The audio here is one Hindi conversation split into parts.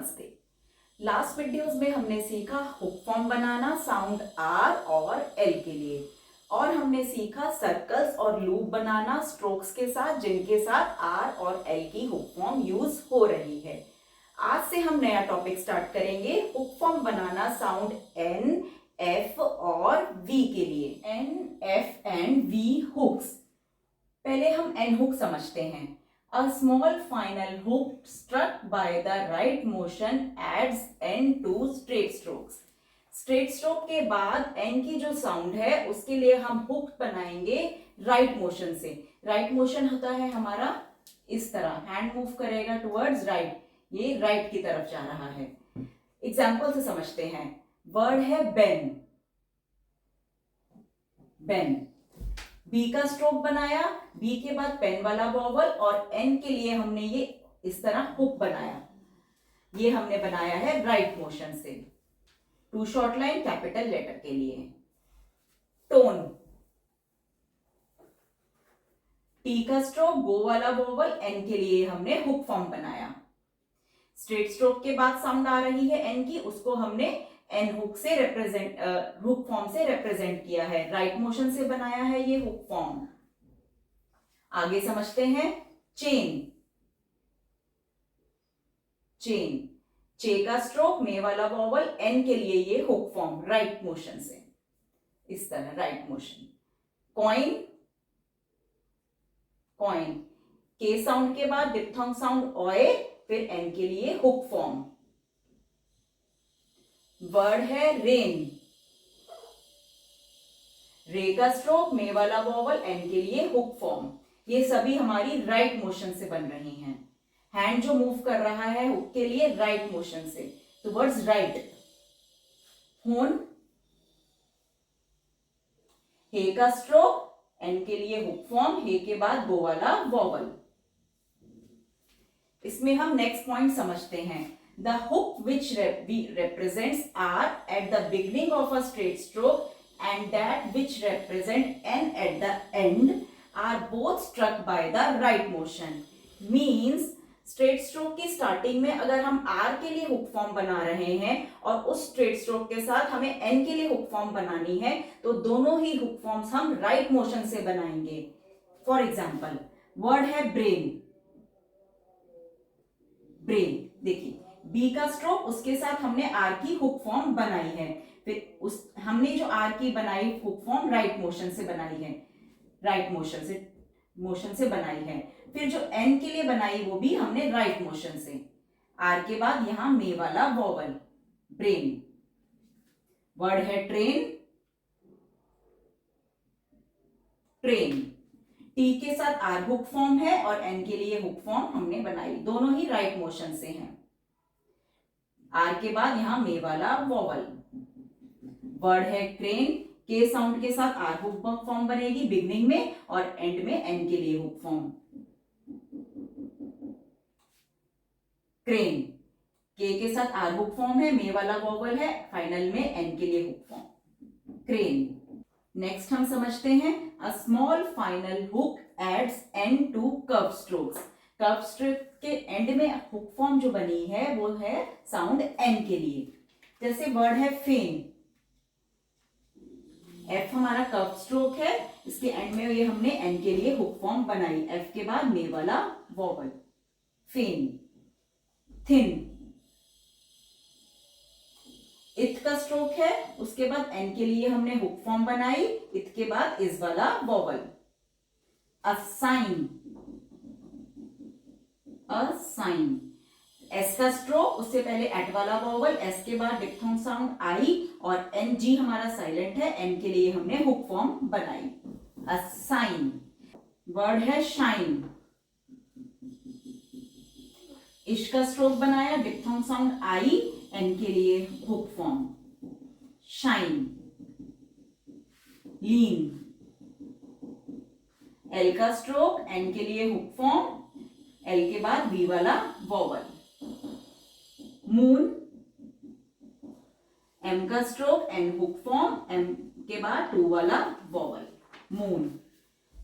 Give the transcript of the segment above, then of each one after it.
नमस्ते। लास्ट वीडियोस में हमने सीखा हुक फॉर्म बनाना साउंड आर और एल के लिए, और हमने सीखा सर्कल्स और लूप बनाना स्ट्रोक्स के साथ जिनके साथ आर और एल की हुक फॉर्म यूज हो रही है। आज से हम नया टॉपिक स्टार्ट करेंगे, हुक फॉर्म बनाना साउंड एन, एफ और वी के लिए। N, F and V hooks. पहले हम एन हुक समझते हैं। A small final hook struck by the right motion adds n to straight strokes. Straight stroke के बाद n की जो साउंड है उसके लिए हम हुक बनाएंगे राइट मोशन से। राइट मोशन होता है हमारा इस तरह, हैंड मूव करेगा टुवर्ड्स राइट, ये राइट की तरफ जा रहा है। एग्जाम्पल से समझते हैं। वर्ड है बेन, बेन। बी का स्ट्रोक बनाया, बी के बाद पेन वाला वॉवल, और एन के लिए हमने ये इस तरह हुक बनाया। ये हमने बनाया है राइट मोशन से। To short line capital letter के लिए। टोन, टी का स्ट्रोक, गो वाला वॉवल, एन के लिए हमने हुक फॉर्म बनाया। स्ट्रेट स्ट्रोक के बाद साउंड आ रही है एन की, उसको हमने एन हुक से हुक फॉर्म से रिप्रेजेंट किया है। राइट मोशन से बनाया है ये हुक फॉर्म। आगे समझते हैं। चेन, चेन, चे का स्ट्रोक, मे वाला वॉवल, एन के लिए ये हुक फॉर्म राइट मोशन से इस तरह राइट मोशन। कॉइन, कॉइन, के साउंड के बाद डिप्थोंग साउंड ओए, फिर एन के लिए हुक फॉर्म। वर्ड है रेन, रे का स्ट्रोक, मे वाला वॉवल, एन के लिए हुक फॉर्म। ये सभी हमारी राइट मोशन से बन रही हैं। हैंड जो मूव कर रहा है हुक के लिए राइट मोशन से टुवर्ड्स राइट। होन, हे का स्ट्रोक, एन के लिए हुक फॉर्म, हे के बाद गो वाला वॉवल। इसमें हम नेक्स्ट पॉइंट समझते हैं। The hook which represents R at the beginning of a straight stroke and that which represent N at the end are both struck by the right motion. Means straight stroke की स्टार्टिंग में अगर हम R के लिए हुक फॉर्म बना रहे हैं और उस स्ट्रेट स्ट्रोक के साथ हमें N के लिए हुक फॉर्म बनानी है, तो दोनों ही हुक फॉर्म्स हम राइट मोशन से बनाएंगे। फॉर एग्जाम्पल, वर्ड है ब्रेन, ब्रेन। देखिए बी का स्ट्रोक, उसके साथ हमने आर की हुक फॉर्म बनाई है। फिर उस हमने जो आर की बनाई हुक फॉर्म राइट मोशन से बनाई है, राइट मोशन से बनाई है। फिर जो एन के लिए बनाई वो भी हमने राइट मोशन से। आर के बाद यहां मे वाला वॉवल, ब्रेन। वर्ड है ट्रेन, ट्रेन। टी के साथ आर हुक फॉर्म है और एन के लिए हुक फॉर्म हमने बनाई, दोनों ही राइट मोशन से हैं। आर के बाद यहां मे वाला वॉवल। वर्ड है क्रेन, के साउंड के साथ आर हुक फॉर्म बनेगी बिगनिंग में और एंड में एन के लिए हुक फॉर्म। क्रेन, के साथ आर हुक फॉर्म है, मे वाला वॉवल है, फाइनल में एन के लिए हुक फॉर्म। क्रेन। नेक्स्ट हम समझते हैं। A small final hook adds N to curve strokes. Curve stroke के एंड में हुक फॉर्म जो बनी है वो है साउंड एन के लिए। जैसे वर्ड है फेन, एफ हमारा कर्व स्ट्रोक है, इसके एंड में ये हमने एन के लिए हुक फॉर्म बनाई, एफ के बाद मे वाला वॉवल, फेन। थिन, इथ का स्ट्रोक है, उसके बाद एन के लिए हमने हुक फॉर्म बनाई, इथ के बाद इस वाला वॉवल। असाइन, असाइन, एस का स्ट्रोक, उससे पहले एट वाला वॉवल, एस के बाद डिप्थोंग साउंड आई, और एन जी हमारा साइलेंट है, एन के लिए हमने हुक फॉर्म बनाई, असाइन। वर्ड है शाइन, इश का स्ट्रोक बनाया, डिप्थोंग साउंड आई, एन के लिए hook form, shine. Lean, L का स्ट्रोक, एन के लिए हुक फॉर्म, एल के बाद वी वाला वॉवल। मून, एम का stroke, N hook form, M के बाद टू वाला वॉवल, मून।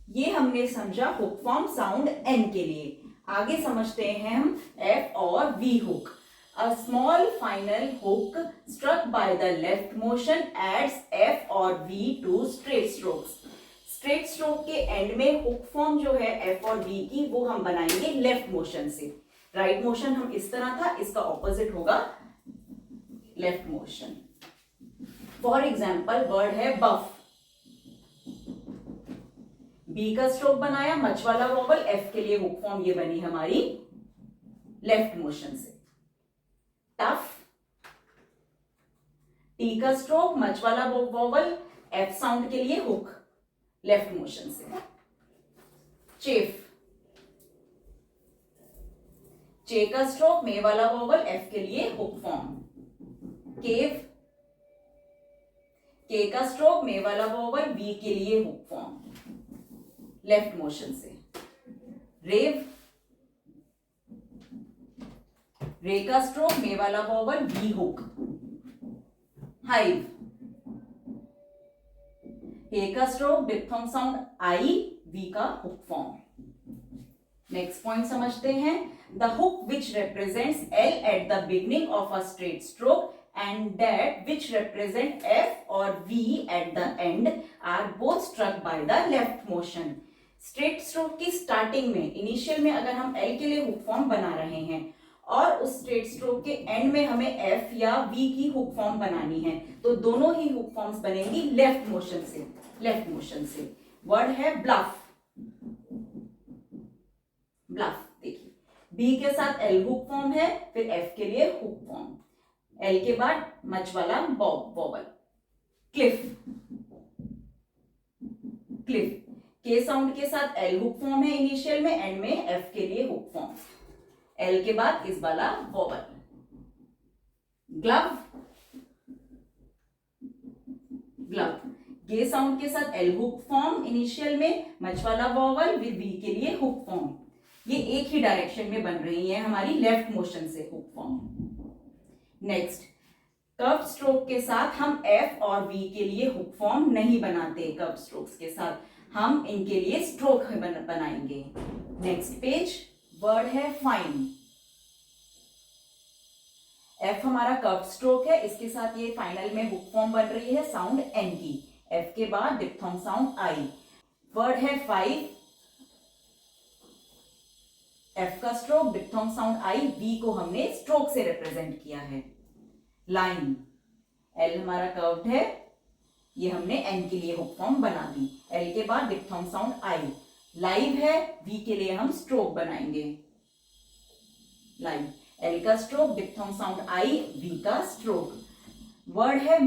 ये हमने समझा हुक फॉर्म साउंड एन के लिए। आगे समझते हैं हम एफ और V hook. A small final hook struck by the left motion adds F or V to straight strokes. Straight stroke के एंड में हुक फॉर्म जो है F और V की वो हम बनाएंगे लेफ्ट मोशन से. राइट मोशन हम इस तरह था, इसका ऑपोजिट होगा left motion. For example word है बफ. बी का स्ट्रोक बनाया, मच वाला वॉवल, F के लिए हुक फॉर्म ये बनी हमारी लेफ्ट मोशन से. टफ. टी का स्ट्रोक, मच वाला वॉवल, F साउंड के लिए हुक लेफ्ट मोशन से. चेफ. चे का स्ट्रोक, मे वाला वॉवल, F के लिए हुक फॉर्म. केव. के का स्ट्रोक, मे वाला वॉवल, V के लिए हुक फॉर्म लेफ्ट मोशन से. रेव. रे का स्ट्रोक, मे वाला वॉवल, V हुक. हाइव. हे का stroke, diphthong sound I, V का हुक फॉर्म. नेक्स्ट पॉइंट समझते हैं. The hook which represents L at the beginning of a straight stroke and that which represent F or V at the end are both struck by the left motion. Straight stroke की स्टार्टिंग में, इनिशियल में अगर हम L के लिए हुक फॉर्म बना रहे हैं और उस स्ट्रेट स्ट्रोक के एंड में हमें F या V की हुक फॉर्म बनानी है, तो दोनों ही हुक फॉर्म्स बनेंगी लेफ्ट मोशन से. लेफ्ट मोशन से. वर्ड है ब्लफ. ब्लफ देखिए, B के साथ L हुक फॉर्म है, फिर F के लिए हुक फॉर्म. L के बाद मच वाला वॉवल. क्लिफ. क्लिफ. के साउंड के साथ L हुक फॉर्म है इनिशियल में, एंड में F के लिए हुक फॉर्म. L के बाद इस वाला वॉवल. ग्लव. ग्लव. गे साउंड के साथ L हुक फॉर्म इनिशियल में, मच वाला वॉवल विद V के लिए हुक फॉर्म. ये एक ही डायरेक्शन में बन रही है हमारी लेफ्ट मोशन से hook form. Next, curve stroke के साथ हम F और V के लिए हुक फॉर्म नहीं बनाते. कर्व स्ट्रोक्स के साथ हम इनके लिए स्ट्रोक बनाएंगे. Next page. वर्ड है फाइन. F हमारा कर्व स्ट्रोक है, इसके साथ ये फाइनल में हुक फॉर्म बन रही है साउंड N की. F के बाद डिप्थोंग साउंड I. वर्ड है फाइव. F का stroke, diphthong sound I, V को हमने स्ट्रोक से रिप्रेजेंट किया है. लाइन. L हमारा कर्व्ड है, ये हमने N के लिए हुक फॉर्म बना दी. L के बाद डिप्थोंग साउंड I. लाइव है, V के लिए हम स्ट्रोक बनाएंगे. लाइव. L का stroke, diphthong sound I, V का स्ट्रोक. वर्ड है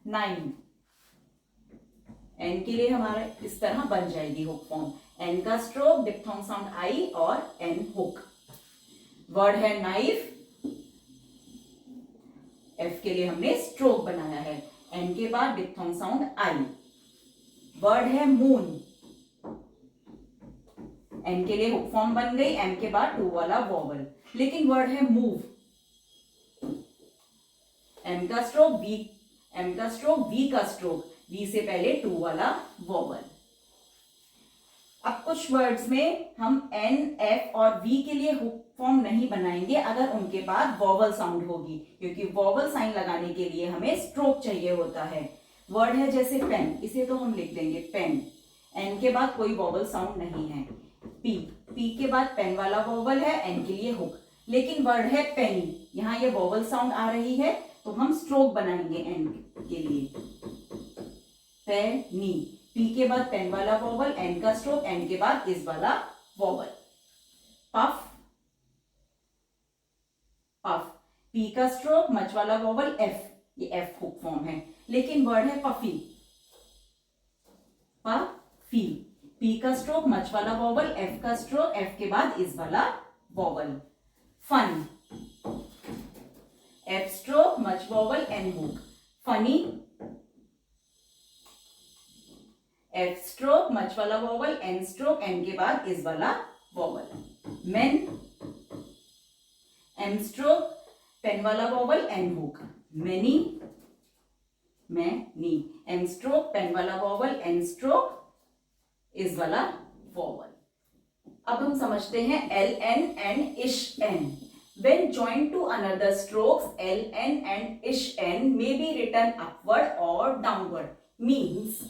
नाइन. N के लिए हमारा इस तरह बन जाएगी हुक फॉर्म. N का स्ट्रोक, डिप्थोंग साउंड I और N हुक. वर्ड है नाइफ. F के लिए हमने स्ट्रोक बनाया है. N के बाद डिप्थोंग साउंड I. वर्ड है मून. N के लिए हुक फॉर्म बन गई, M के बाद टू वाला वॉवल. लेकिन वर्ड है मूव. M का स्ट्रोक, V का स्ट्रोक, V से पहले टू वाला वॉवल. अब कुछ वर्ड्स में हम N, F और V के लिए हुक फॉर्म नहीं बनाएंगे अगर उनके बाद वॉवल साउंड होगी, क्योंकि वॉवल साइन लगाने के लिए हमें स्ट्रोक चाहिए होता है. वर्ड है जैसे पेन, इसे तो हम लिख देंगे पेन. N के बाद कोई वॉवल साउंड नहीं है. P के बाद पेन वाला वॉवल है, N के लिए हुक. लेकिन वर्ड है पेनी, यहाँ ये वॉवल साउंड आ रही है तो हम स्ट्रोक बनाएंगे N के लिए. पेनी. P के बाद पेन वाला वॉवल, N का स्ट्रोक, N के बाद इस वाला वॉवल. पफ. पफ. P का स्ट्रोक, मच वाला वॉवल, F, ये F हुक फॉर्म है. लेकिन वर्ड है पफी. पफी. P का स्ट्रोक, मच वाला वॉवल, F का स्ट्रोक, F के बाद इस वाला vowel. Fun. F stroke, much vowel, N hook. Funny. F stroke, much वाला वॉवल, N स्ट्रोक, N के बाद इस वाला vowel. Main. M stroke, pen वाला vowel, N hook. Many. Many. M stroke, pen वाला वॉवल, N स्ट्रोक, इस वाला वॉवल. अब हम समझते हैं L N N इश N. when joined to another strokes ln and ishn may be written upward or downward. means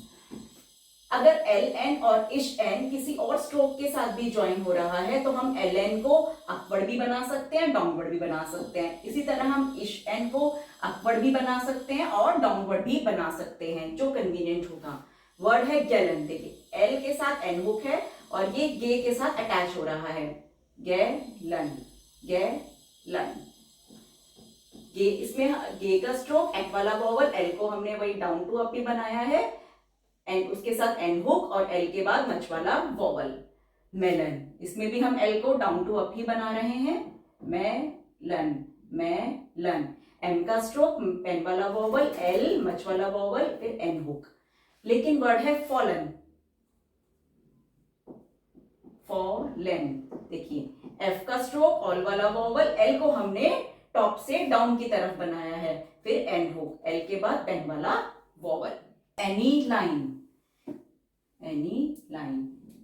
अगर ln और ishn किसी और स्ट्रोक के साथ भी ज्वाइन हो रहा है तो हम ln को अपवर्ड भी बना सकते हैं, डाउनवर्ड भी बना सकते हैं. इसी तरह हम ishn को अपवर्ड भी बना सकते हैं और डाउनवर्ड भी बना सकते हैं, जो कन्वीनियंट होगा. वर्ड है गैलन. देखिए एल के साथ एन हुक है और ये गे के साथ अटैच हो रहा है. Gallon, gallon. गे, इसमें गे का स्ट्रोक एट वाला वॉवल, एल को हमने वही डाउन टू अप भी बनाया है, एंड उसके साथ एन हुक और एल के बाद मच वाला वॉवल. मेलन, इसमें भी हम एल को डाउन टू अप ही बना रहे हैं. Melon, melon. एम का स्ट्रोक पेन वाला वॉवल, एल मच वाला वॉवल, फिर एन हुक. लेकिन वर्ड है फॉलन. फॉलन. देखिए एफ का स्ट्रोक ऑल वाला वॉवल, एल को हमने टॉप से डाउन की तरफ बनाया है, फिर एन हुक, एल के बाद पेन वाला vowel. Any line, any line,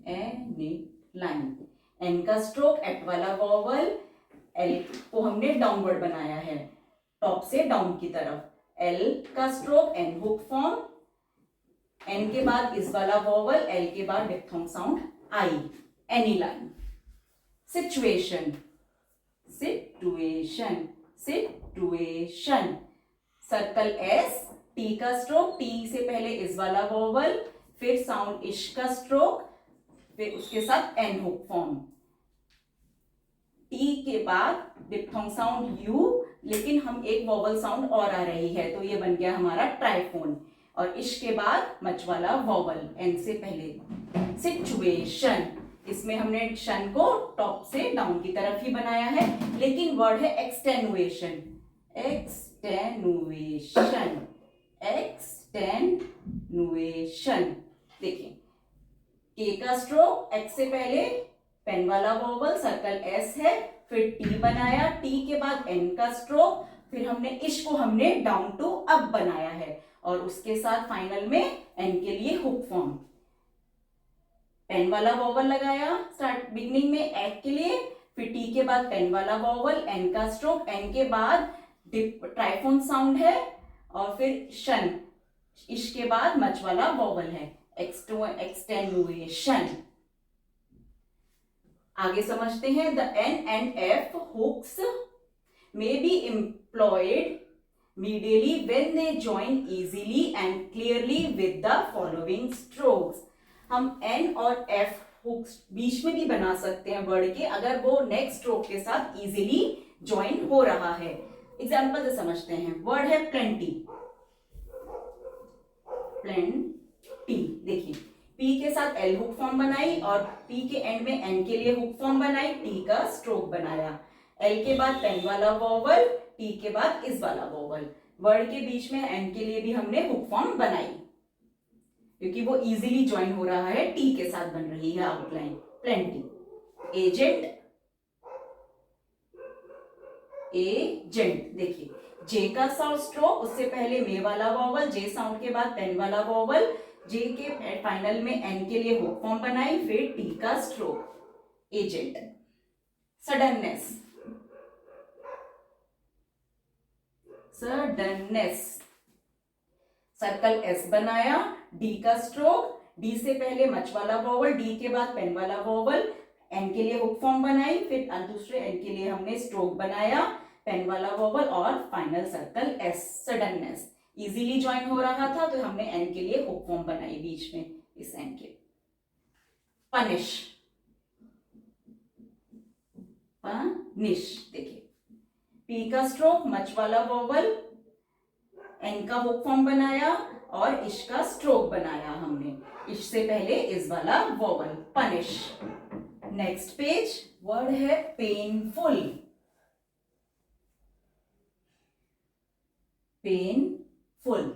any line. N का स्ट्रोक एट वाला वॉवल, एल को हमने डाउनवर्ड बनाया है, टॉप से डाउन की तरफ. एल का stroke N hook form, N के बाद इस वाला वॉवल, एल के बाद diphthong sound I. Any line. Situation, situation, situation. Circle S, T का स्ट्रोक, टी से पहले इस वाला वॉवल, फिर साउंड इश का स्ट्रोक, फिर उसके साथ एन हुक फॉर्म. टी के बाद डिप्थोंग साउंड यू, लेकिन हम एक वॉवल साउंड और आ रही है तो ये बन गया हमारा ट्राइफोन. और इश के बाद मच वाला वॉवल एन से पहले. सिचुएशन, इसमें हमने शन को टॉप से डाउन की तरफ ही बनाया है, लेकिन वर्ड है एक्सटेनुएशन. एक्सटेनुएशन, एक्सटेनुएशन. देखिए के का स्ट्रोक एक्स से पहले पेन वाला वॉवल, सर्कल एस है, फिर टी बनाया, टी के बाद एन का स्ट्रोक, फिर हमने इश को हमने डाउन टू अप बनाया है और उसके साथ फाइनल में एन के लिए हुक फॉर्म. पेन वाला वॉवल लगाया स्टार्ट बिगनिंग में एग के लिए, फिर टी के बाद पेन वाला वॉवल, एन का स्ट्रोक, एन के बाद ट्राइफोन साउंड है और फिर शन, इश के बाद मच वाला वॉवल है. एक्सटेनुएशन. आगे समझते हैं. The n and f hooks may be employed medially when they join easily and clearly with the following strokes. हम N और F हुक्स बीच में भी बना सकते हैं वर्ड के, अगर वो नेक्स्ट स्ट्रोक के साथ इजीली ज्वाइन हो रहा है. एग्जाम्पल से समझते हैं. वर्ड है प्लेंटी. प्लेंटी. देखिए P के साथ L हुक फॉर्म बनाई और P के एंड में N के लिए हुक फॉर्म बनाई, T का स्ट्रोक बनाया. L के बाद पेन वाला वॉवल, टी के बाद इस वाला वॉवल. वर्ड के बीच में एन के लिए भी हमने हुक फॉर्म बनाई क्योंकि वो इजीली ज्वाइन हो रहा है, टी के साथ बन रही है आउटलाइन. प्लेंटी. Agent, agent. देखिए जे का साउंड स्ट्रोक, उससे पहले मे वाला वॉवल, जे साउंड के बाद पेन वाला वॉवल, जे के फाइनल में एन के लिए हुक फॉर्म बनाई, फिर टी का stroke. Agent. Suddenness, suddenness. Circle S बनाया, डी का स्ट्रोक, डी से पहले मच वाला वॉवल, डी के बाद पेन वाला वॉवल, एन के लिए हुक फॉर्म बनाई, फिर दूसरे एन के लिए हमने स्ट्रोक बनाया, पेन वाला वॉवल और final circle S. Suddenness. Easily join हो रहा था तो हमने एन के लिए हुक फॉर्म बनाई बीच में इस एन के. Punish, punish. देखिए पी का स्ट्रोक, मच वाला वॉवल, एन का हुक फॉर्म बनाया और इश का स्ट्रोक बनाया हमने, इश से पहले इस वाला vowel. Punish. Next page. Word है पेनफुल. पेनफुल.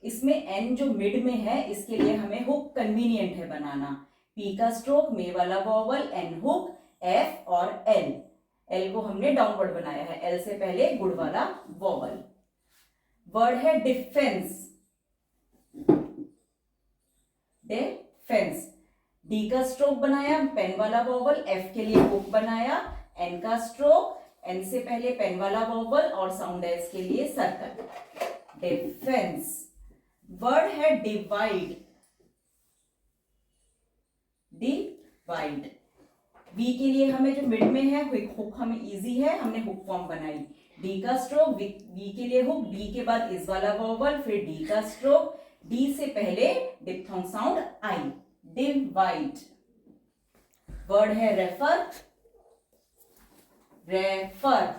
इसमें एन जो मिड में है इसके लिए हमें हुक कन्वीनियंट है बनाना. पी का स्ट्रोक, मे वाला वॉवल, एन हुक, एफ और एल. एल को हमने डाउनवर्ड बनाया है, एल से पहले गुड वाला वॉवल. वर्ड है डिफेंस. डिफेंस. डी का स्ट्रोक बनाया, पेन वाला वॉवल, एफ के लिए हुक बनाया, एन का स्ट्रोक, एन से पहले पेन वाला वॉवल और साउंड एस के लिए सर्कल। डिफेंस। वर्ड है डिवाइड। डिवाइड। वी के लिए हमें जो मिड में है हुक हमें इजी है, हमने हुक फॉर्म बनाई। डी का स्ट्रोक, वी के लिए हुक, डी के बाद इस वाला वॉवल, फिर डी का स्ट्रोक, डी से पहले डिप्थोंग साउंड आई। डिवाइड। वर्ड है रेफर। रेफर।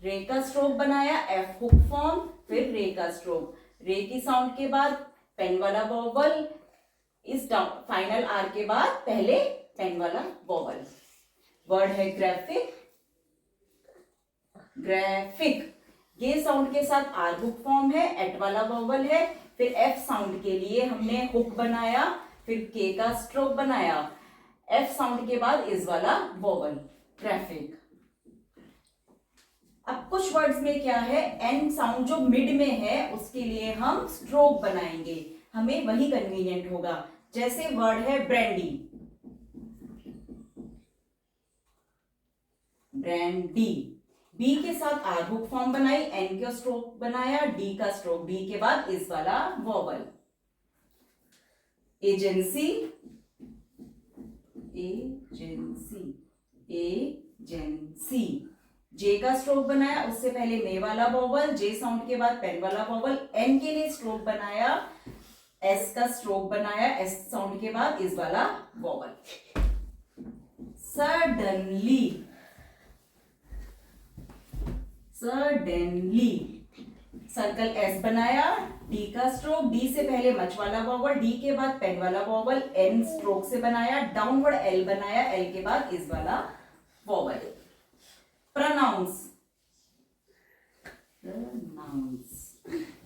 रे का स्ट्रोक बनाया, एफ हुक फॉर्म, फिर रे का स्ट्रोक, रे की साउंड के बाद पेन वाला वॉवल, इस फाइनल आर के बाद पहले पेन वाला वॉवल। वर्ड है ग्राफिक। ग्राफिक। ये साउंड के साथ आर हुक फॉर्म है, एट वाला वॉवल है, फिर एफ साउंड के लिए हमने हुक बनाया, फिर के का स्ट्रोक बनाया, एफ साउंड के बाद इस वाला वॉवल। ग्राफिक। अब कुछ वर्ड्स में क्या है, एन साउंड जो मिड में है उसके लिए हम स्ट्रोक बनाएंगे, हमें वही कन्वीनियंट होगा। जैसे वर्ड है ब्रांडी। ब्रांडी। बी के साथ आर हुक फॉर्म बनाई, एन का स्ट्रोक बनाया, डी का स्ट्रोक, डी के बाद इस वाला वॉवल। एजेंसी। एजेंसी। एजेंसी। जे का स्ट्रोक बनाया, उससे पहले मे वाला वॉवल, जे साउंड के बाद पेन वाला वॉवल, एन के लिए स्ट्रोक बनाया, एस का स्ट्रोक बनाया, एस साउंड के बाद इस वाला vowel. Suddenly. Suddenly. Circle S बनाया, डी का स्ट्रोक, डी से पहले मच वाला वॉवल, डी के बाद पेन वाला वॉवल, एन स्ट्रोक से बनाया, डाउनवर्ड एल बनाया, एल के बाद इस वाला वॉवल। प्रोनाउंस।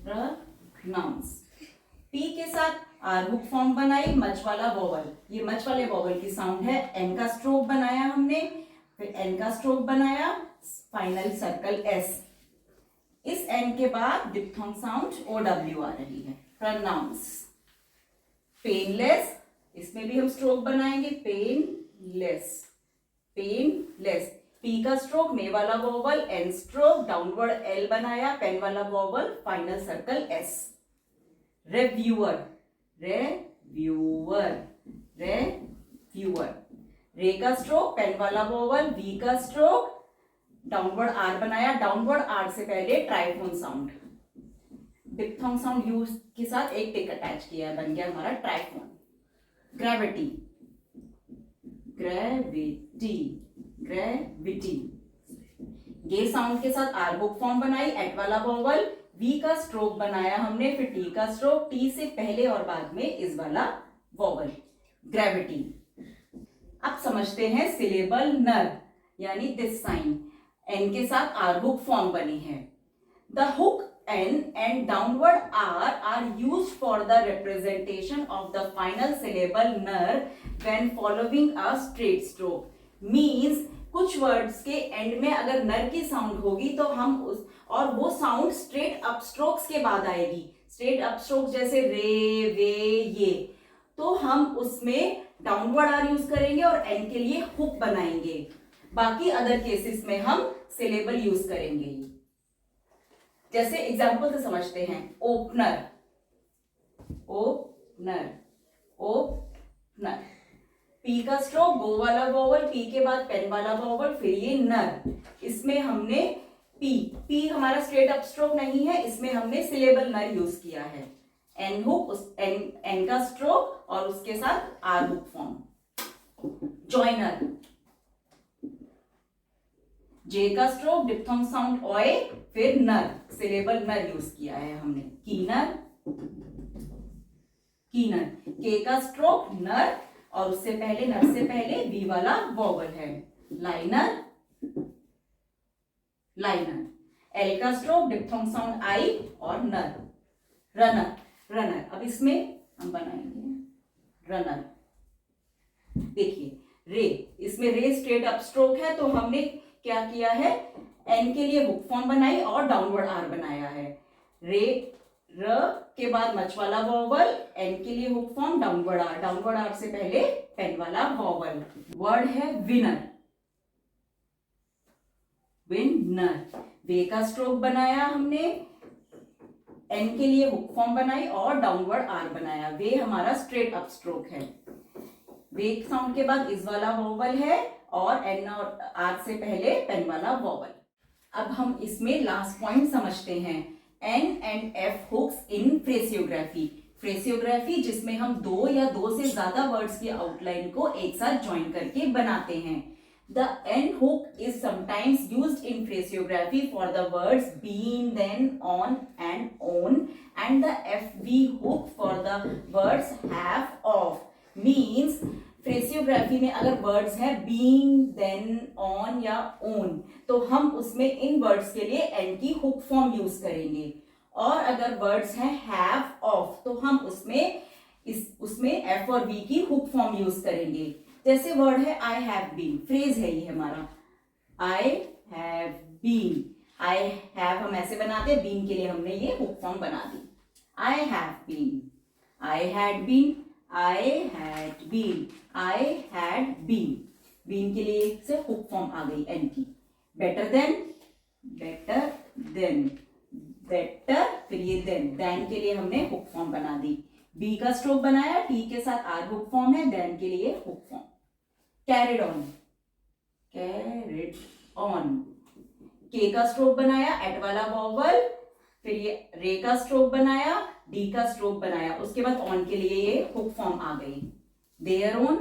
प्रोनाउंस। पी के साथ आर हुक फॉर्म बनाई, मच वाला वॉवल, ये मच वाले वॉवल की साउंड है, एन का स्ट्रोक बनाया हमने, फिर एन का स्ट्रोक बनाया, फाइनल सर्कल एस, इस एन के बाद डिप्थोंग साउंड ओ डब्ल्यू आ रही है। प्रोनाउंस। पेनलेस। इसमें भी हम स्ट्रोक बनाएंगे, पेनलेस। पेनलेस। पी का स्ट्रोक, मे वाला vowel, N stroke, downward L बनाया, पेन वाला vowel, final circle S. Reviewer. Reviewer. Reviewer. रे का स्ट्रोक, पेन वाला वॉवल, वी का स्ट्रोक, डाउनवर्ड आर बनाया, डाउनवर्ड आर से पहले triphone sound, diphthong sound you के साथ एक टिक अटैच किया है, बन गया हमारा ट्राइफोन। ग्रेविटी। ग्रेविटी। ग्रेविटी। गे साउंड के साथ आर हुक फॉर्म बनाई, एट वाला वॉवल, वी का स्ट्रोक बनाया हमने, फिर टी का स्ट्रोक, टी से पहले और बाद में इस वाला वॉवल। ग्रेविटी। अब समझते हैं सिलेबल नर, यानी दिस साइन, एन के साथ आर हुक फॉर्म बनी है। The hook N and downward R are used for the representation of the final syllable ner when following a straight stroke. Means कुछ वर्ड्स के एंड में अगर नर की साउंड होगी तो हम उस और वो साउंड स्ट्रेट अप स्ट्रोक्स के बाद आएगी, स्ट्रेट अप स्ट्रोक्स जैसे रे वे ये, तो हम उसमें डाउनवर्ड आर यूज करेंगे और एन के लिए हुक बनाएंगे। बाकी अदर केसेस में हम सिलेबल यूज करेंगे। जैसे एग्जाम्पल से समझते हैं, ओपनर। ओपनर। ओपनर। पी का स्ट्रोक, गो वाला वॉवल, पी के बाद पेन वाला वॉवल, फिर ये नर, इसमें हमने पी हमारा स्ट्रेट अप स्ट्रोक नहीं है, इसमें हमने सिलेबल नर यूज किया है। एन हुक, एन का स्ट्रोक और उसके साथ आर हुक फॉर्म। जॉइनर। जे का स्ट्रोक, डिप्थोंग साउंड ओए, फिर नर, सिलेबल नर यूज किया है हमने। कीनर। कीनर। के का स्ट्रोक नर और उससे पहले, नर से पहले वी वाला वॉवल है। लाइनर। लाइनर। एल का स्ट्रोक, डिप्थोंग साउंड आई और नर। रनर। रनर। अब इसमें हम बनाएंगे रनर। देखिए रे, इसमें रे स्ट्रेट अप स्ट्रोक है, तो हमने क्या किया है, एन के लिए हुक फॉर्म बनाई और डाउनवर्ड आर बनाया है। रे र के बाद मच वाला वॉवल, एन के लिए हुक फॉर्म, डाउनवर्ड आर से पहले पेन वाला वॉवल। वर्ड है विनर। विनर। वे का स्ट्रोक बनाया हमने, एन के लिए हुक फॉर्म बनाई और डाउनवर्ड आर बनाया। वे हमारा स्ट्रेट अप स्ट्रोक है। वे साउंड के बाद इस वाला वोवल है और एन और आर से पहले पेन वाला वोवल। अब हम इसमें लास्ट पॉइंट समझते हैं, एन एंड एफ हुक्स इन फ्रेसियोग्राफी। फ्रेसियोग्राफी जिसमें हम दो या दो से ज्यादा वर्ड्स की आउटलाइन को एक साथ ज्वाइन करके बनाते हैं। The N hook is sometimes used in phraseography for the words been, then, on and on, and the FV hook for the words have, of. Means phraseography में अगर words है been, then, on या on, तो हम उसमें इन words के लिए N की hook form use करेंगे। और अगर words है have, of, तो हम उसमें F और V की hook form use करेंगे। जैसे वर्ड है आई हैव बीन, फ्रेज है ये हमारा, I have been. I have हम ऐसे बनाते हैं, बीन के लिए हमने ये हुक फॉर्म बना दी, I have been, I had been, I had been, I had been. Been के लिए से हुक फॉर्म आ गई एन की। Better than, better than, better, फिर ये देन के लिए हमने हुक फॉर्म बना दी। बी का स्ट्रोक बनाया, टी के साथ आर हुक फॉर्म है, देन के लिए hook form. Carried on, carried on. K का स्ट्रोक बनाया, एट वाला वॉवल, फिर ये रे का स्ट्रोक बनाया, डी का स्ट्रोक बनाया, उसके बाद ऑन के लिए ये हुक फॉर्म आ गई। देयर ऑन,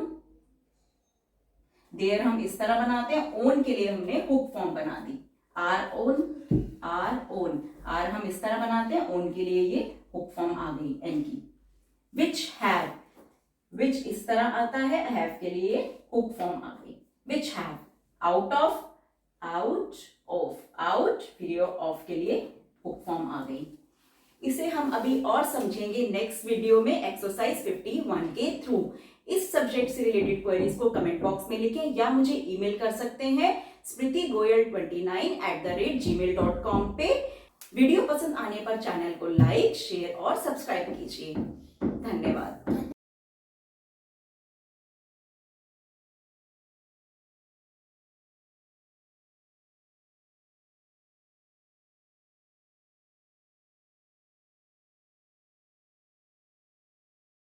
देयर हम इस तरह बनाते हैं, ओन के लिए हमने हुक फॉर्म बना दी। Our own, our own, our हम इस तरह बनाते हैं, ओन के लिए ये हुक फॉर्म आ गई एन की। विच हैव, विच इस तरह आता है, हैव के लिए हुक फॉर्म आ गई। Which have, out of, out of, out, फिर ऑफ के लिए हुक फॉर्म आ गई। इसे हम अभी और समझेंगे नेक्स्ट वीडियो में एक्सरसाइज 51 के थ्रू। इस सब्जेक्ट से रिलेटेड क्वेरीज को कमेंट बॉक्स में लिखें या मुझे ईमेल कर सकते हैं smritigoyal29@gmail.com पे। वीडियो पसंद आने पर चैनल को लाइक, शेयर और सब्सक्राइब कीजिए। धन्यवाद।